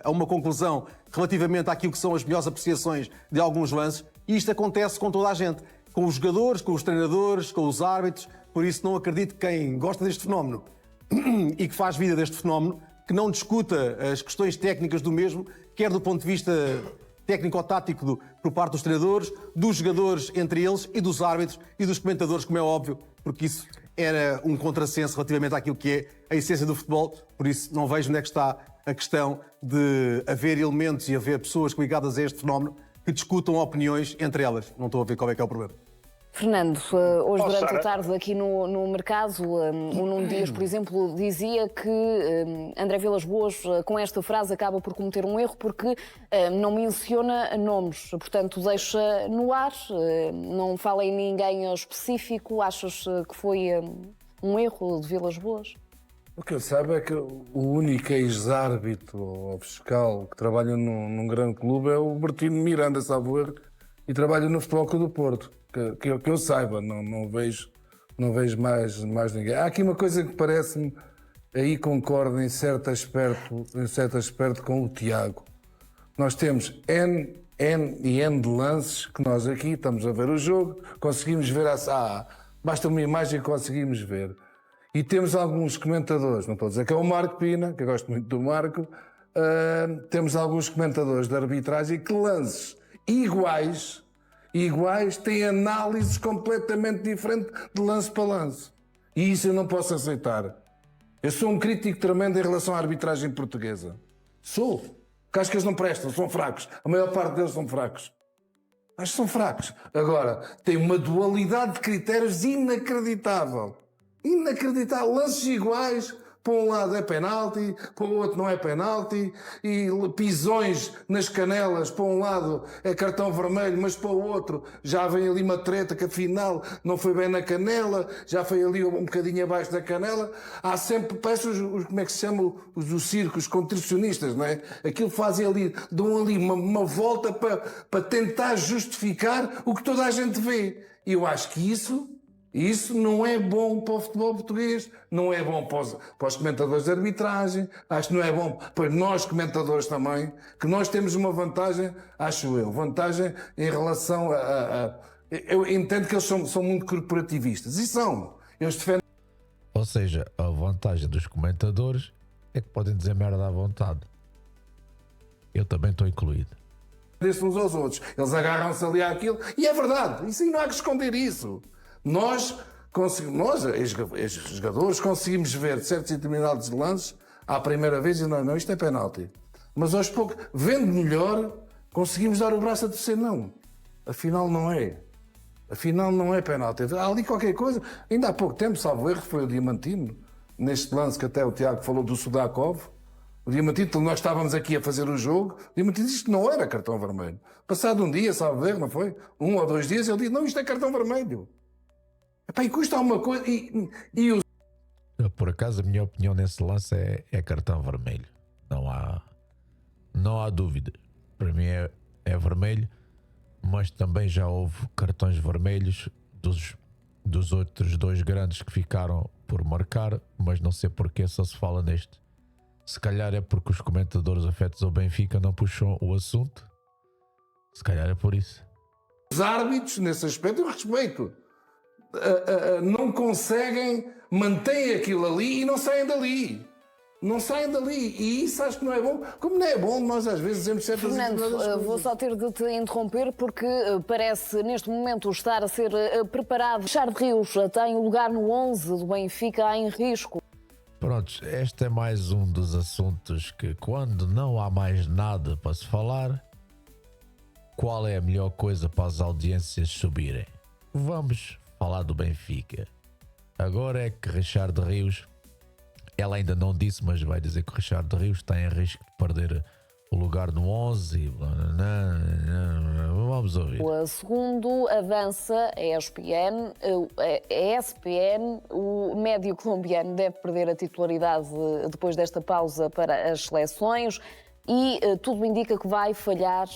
a uma conclusão relativamente àquilo que são as melhores apreciações de alguns lances. E isto acontece com toda a gente, com os jogadores, com os treinadores, com os árbitros. Por isso não acredito que quem gosta deste fenómeno e que faz vida deste fenómeno, que não discuta as questões técnicas do mesmo, quer do ponto de vista técnico-tático por parte dos treinadores, dos jogadores entre eles e dos árbitros e dos comentadores, como é óbvio, porque isso era um contrassenso relativamente àquilo que é a essência do futebol. Por isso não vejo onde é que está a questão de haver elementos e haver pessoas ligadas a este fenómeno que discutam opiniões entre elas. Não estou a ver qual é que é o problema. Fernando, hoje durante a tarde aqui no mercado, o Nuno Dias, por exemplo, dizia que André Vilas-Boas, com esta frase, acaba por cometer um erro porque não menciona nomes, portanto deixa no ar, não fala em ninguém específico. Achas que foi um erro de Vilas-Boas? O que eu saiba é que o único ex-árbitro ou fiscal que trabalha num grande clube é o Bertino Miranda, salvo erro, e trabalha no Futebol Clube do Porto. Que eu saiba, não vejo mais ninguém. Há aqui uma coisa que parece-me, aí concordo em certo aspecto com o Tiago. Nós temos N de lances que nós aqui estamos a ver o jogo, conseguimos ver, basta uma imagem e conseguimos ver. E temos alguns comentadores, não estou a dizer que é o Marco Pina, que eu gosto muito do Marco, temos alguns comentadores de arbitragem que lances iguais têm análises completamente diferentes de lance para lance. E isso eu não posso aceitar. Eu sou um crítico tremendo em relação à arbitragem portuguesa. Sou. Porque acho que eles não prestam, são fracos. A maior parte deles são fracos. Acho que são fracos. Agora, tem uma dualidade de critérios inacreditável. Inacreditável. Lances iguais. Para um lado é penalti, para o outro não é penalti, e pisões nas canelas, para um lado é cartão vermelho, mas para o outro já vem ali uma treta que afinal não foi bem na canela, já foi ali um bocadinho abaixo da canela. Há sempre, parece como é que se chama, os circos, os contorcionistas, não é? Aquilo fazem ali, dão ali uma volta para tentar justificar o que toda a gente vê. E eu acho que isso não é bom para o futebol português, não é bom para os comentadores de arbitragem, acho que não é bom para nós comentadores também, que nós temos uma vantagem, acho eu, vantagem em relação eu entendo que eles são muito corporativistas, e são, eles defendem... Ou seja, a vantagem dos comentadores é que podem dizer merda à vontade. Eu também estou incluído. Uns aos outros, eles agarram-se ali àquilo, e é verdade, isso aí não há que esconder isso. Nós, ex-jogadores, conseguimos ver certos e determinados lances à primeira vez e não, isto é penalti. Mas aos poucos, vendo melhor, conseguimos dar o braço a torcer, não. Afinal não é. Afinal não é penalti. Há ali qualquer coisa. Ainda há pouco tempo, salvo erro, foi o Diamantino, neste lance que até o Tiago falou do Sudakov. O Diamantino, nós estávamos aqui a fazer o jogo, o Diamantino disse que não era cartão vermelho. Passado um dia, salvo erro, não foi? 1 ou 2 dias, ele disse, não, isto é cartão vermelho. Epá, e custa alguma coisa. Por acaso, a minha opinião nesse lance é cartão vermelho. Não há dúvida. Para mim é vermelho, mas também já houve cartões vermelhos dos outros dois grandes que ficaram por marcar, mas não sei porquê, só se fala neste. Se calhar é porque os comentadores afetos ao Benfica não puxam o assunto. Se calhar é por isso. Os árbitros, nesse aspecto, eu respeito. Não conseguem, mantêm aquilo ali e não saem dali. Não saem dali. E isso acho que não é bom. Como não é bom, nós às vezes dizemos certas coisas. Fernando, vou só ter de te interromper porque parece neste momento estar a ser preparado. Richard Rios tem lugar no 11 do Benfica em risco. Prontos, este é mais um dos assuntos que, quando não há mais nada para se falar, qual é a melhor coisa para as audiências subirem? Vamos falar do Benfica. Agora é que Richard Rios, ela ainda não disse, mas vai dizer que o Richard Rios está em risco de perder o lugar no 11. Vamos ouvir. Segundo avança a ESPN, o médio colombiano deve perder a titularidade depois desta pausa para as seleções. e tudo indica que vai falhar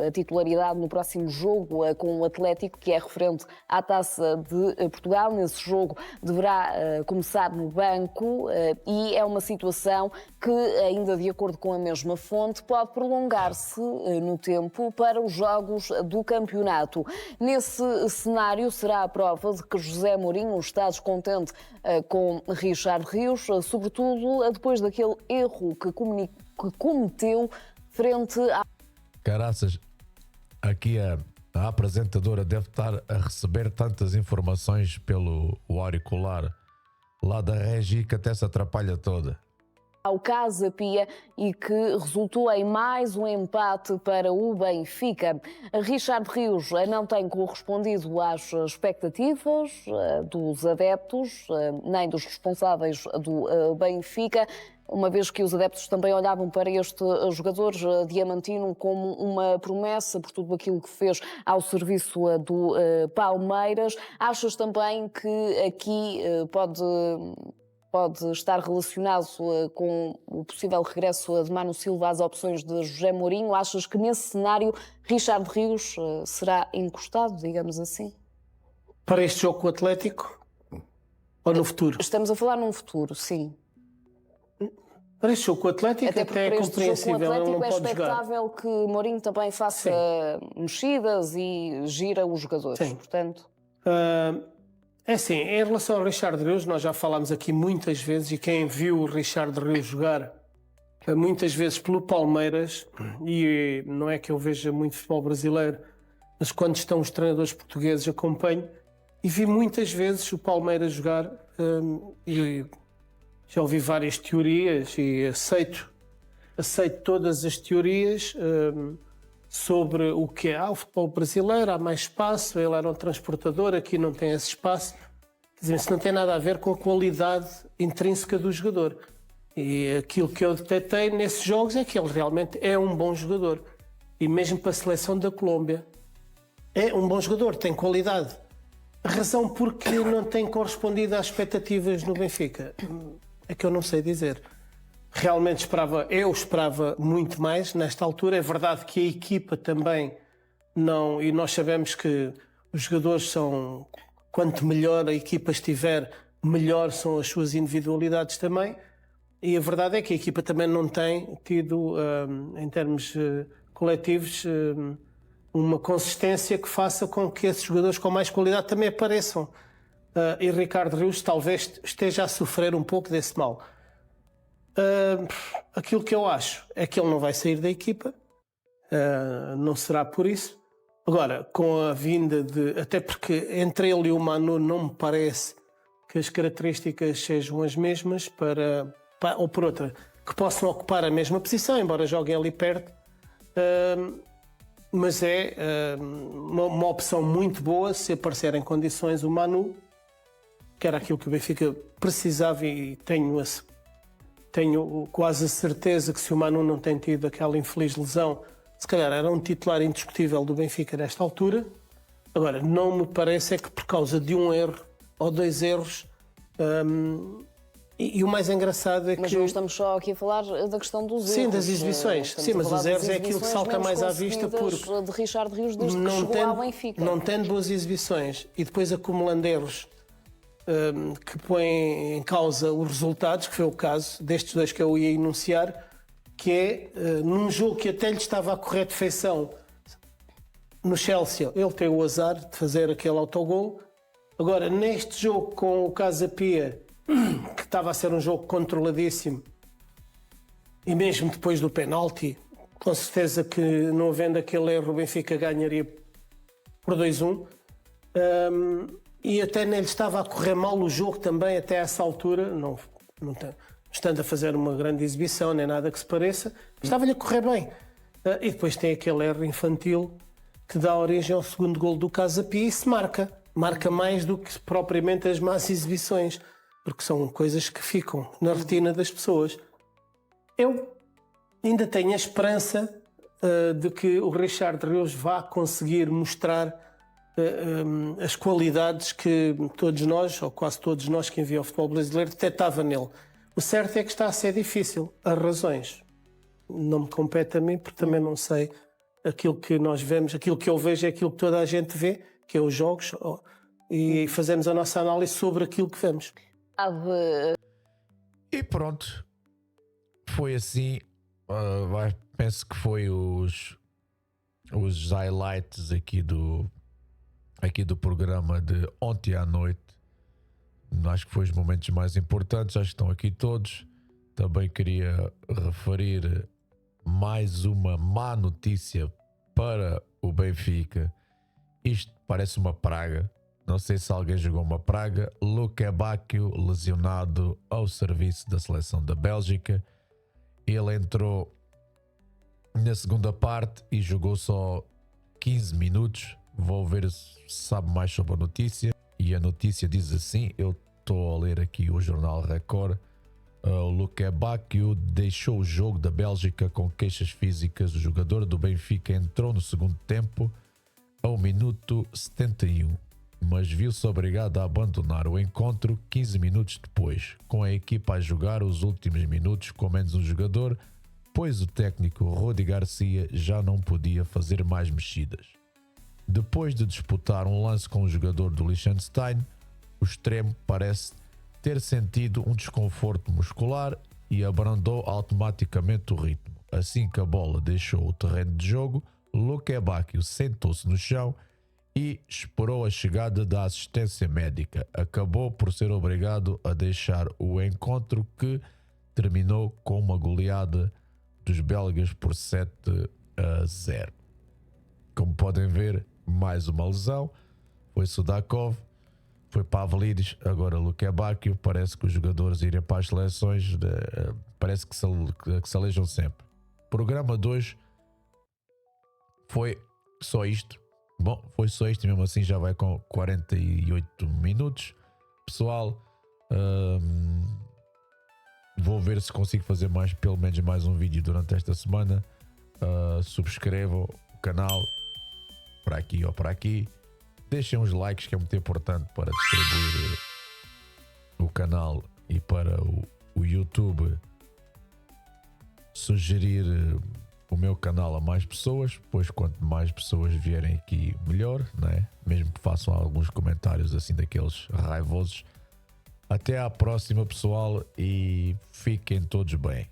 a titularidade no próximo jogo com o Atlético, que é referente à Taça de Portugal. Nesse jogo deverá começar no banco e é uma situação que, ainda de acordo com a mesma fonte, pode prolongar-se no tempo para os jogos do campeonato. Nesse cenário, será a prova de que José Mourinho está descontente com Richard Rios, sobretudo depois daquele erro que cometeu frente à... Caraças, aqui a apresentadora deve estar a receber tantas informações pelo auricular lá da Regi que até se atrapalha toda. Ao Casa Pia e que resultou em mais um empate para o Benfica. Richard Rios não tem correspondido às expectativas dos adeptos, nem dos responsáveis do Benfica, uma vez que os adeptos também olhavam para este jogador diamantino como uma promessa por tudo aquilo que fez ao serviço do Palmeiras. Achas também que aqui pode estar relacionado com o possível regresso de Mano Silva às opções de José Mourinho? Achas que nesse cenário Richard Rios será encostado, digamos assim? Para este jogo com o Atlético? Ou no futuro? Estamos a falar num futuro, sim. Para este jogo com o Atlético até é compreensível, ele não pode jogar. É expectável que Mourinho também faça mexidas e gira os jogadores, sim. Portanto... É assim, em relação ao Richard Rios, nós já falámos aqui muitas vezes, e quem viu o Richard Rios jogar muitas vezes pelo Palmeiras, e não é que eu veja muito futebol brasileiro, mas quando estão os treinadores portugueses acompanho, e vi muitas vezes o Palmeiras jogar, e já ouvi várias teorias e aceito todas as teorias sobre o que é o futebol brasileiro, há mais espaço, ele era um transportador, aqui não tem esse espaço. Quer dizer, isso não tem nada a ver com a qualidade intrínseca do jogador. E aquilo que eu detetei nesses jogos é que ele realmente é um bom jogador. E mesmo para a seleção da Colômbia, é um bom jogador, tem qualidade. A razão porque não tem correspondido às expectativas no Benfica é que eu não sei dizer. Realmente eu esperava muito mais nesta altura. É verdade que a equipa também não... E nós sabemos que os jogadores são... Quanto melhor a equipa estiver, melhor são as suas individualidades também. E a verdade é que a equipa também não tem tido, em termos coletivos, uma consistência que faça com que esses jogadores com mais qualidade também apareçam. E Ricardo Rios talvez esteja a sofrer um pouco desse mal. Aquilo que eu acho é que ele não vai sair da equipa, não será por isso. Agora, com a vinda de... Até porque entre ele e o Manu não me parece que as características sejam as mesmas ou por outra, que possam ocupar a mesma posição, embora joguem ali perto. Mas é uma opção muito boa se aparecer em condições o Manu, que era aquilo que o Benfica precisava, e tenho quase a certeza que se o Manu não tem tido aquela infeliz lesão, se calhar era um titular indiscutível do Benfica nesta altura. Agora, não me parece é que por causa de um erro ou dois erros... E o mais engraçado é que... Mas não estamos só aqui a falar da questão dos erros. Sim, das exibições. Sim, mas os erros é aquilo que salta mais à vista porque... de Richard Rios desde que chegou ao Benfica. Não tendo boas exibições e depois acumulando erros que põem em causa os resultados, que foi o caso destes dois que eu ia enunciar, que é num jogo que até lhe estava a correr de feição no Chelsea, ele tem o azar de fazer aquele autogol. Agora, neste jogo com o Casa Pia, que estava a ser um jogo controladíssimo, e mesmo depois do penalti, com certeza que não havendo aquele erro o Benfica ganharia por 2-1. E até nem lhe estava a correr mal o jogo também até essa altura, não estando a fazer uma grande exibição nem nada que se pareça, estava-lhe a correr bem. E depois tem aquele erro infantil que dá origem ao segundo golo do Casa Pia e se marca mais do que propriamente as más exibições, porque são coisas que ficam na retina das pessoas. Eu ainda tenho a esperança de que o Richard Rios vá conseguir mostrar as qualidades que todos nós, ou quase todos nós que enviam o futebol brasileiro, detectava nele. O certo é que está a ser difícil. As razões não me compete a mim, porque também não sei aquilo que nós vemos, aquilo que eu vejo é aquilo que toda a gente vê, que é os jogos, e fazemos a nossa análise sobre aquilo que vemos. E pronto, foi assim. Penso que foi os highlights aqui do programa de ontem à noite. Acho que foi os momentos mais importantes, acho que estão aqui todos. Também queria referir mais uma má notícia para o Benfica. Isto parece uma praga. Não sei se alguém jogou uma praga. Luque Bacchio lesionado ao serviço da seleção da Bélgica. Ele entrou na segunda parte e jogou só 15 minutos. Vou ver se sabe mais sobre a notícia. E a notícia diz assim, eu estou a ler aqui o jornal Record. O Luque Bacchio deixou o jogo da Bélgica com queixas físicas. O jogador do Benfica entrou no segundo tempo ao minuto 71, mas viu-se obrigado a abandonar o encontro 15 minutos depois, com a equipa a jogar os últimos minutos com menos um jogador, pois o técnico Rudi Garcia já não podia fazer mais mexidas. Depois de disputar um lance com o jogador do Liechtenstein, o extremo parece ter sentido um desconforto muscular e abrandou automaticamente o ritmo. Assim que a bola deixou o terreno de jogo, Luque Bacchio sentou-se no chão e esperou a chegada da assistência médica. Acabou por ser obrigado a deixar o encontro, que terminou com uma goleada dos belgas por 7-0. Como podem ver, mais uma lesão. Foi Sudakov, foi Pavlidis, agora Luque Bacchio. Parece que os jogadores irem para as seleções, parece que se alejam sempre. Programa 2 foi só isto. Bom, foi só isto, mesmo assim já vai com 48 minutos. Pessoal, vou ver se consigo fazer pelo menos mais um vídeo durante esta semana. Subscrevam o canal para aqui ou para aqui. Deixem os likes, que é muito importante para distribuir o canal e para o YouTube sugerir o meu canal a mais pessoas, pois quanto mais pessoas vierem aqui, melhor, né? Mesmo que façam alguns comentários assim daqueles raivosos. Até à próxima, pessoal, e fiquem todos bem.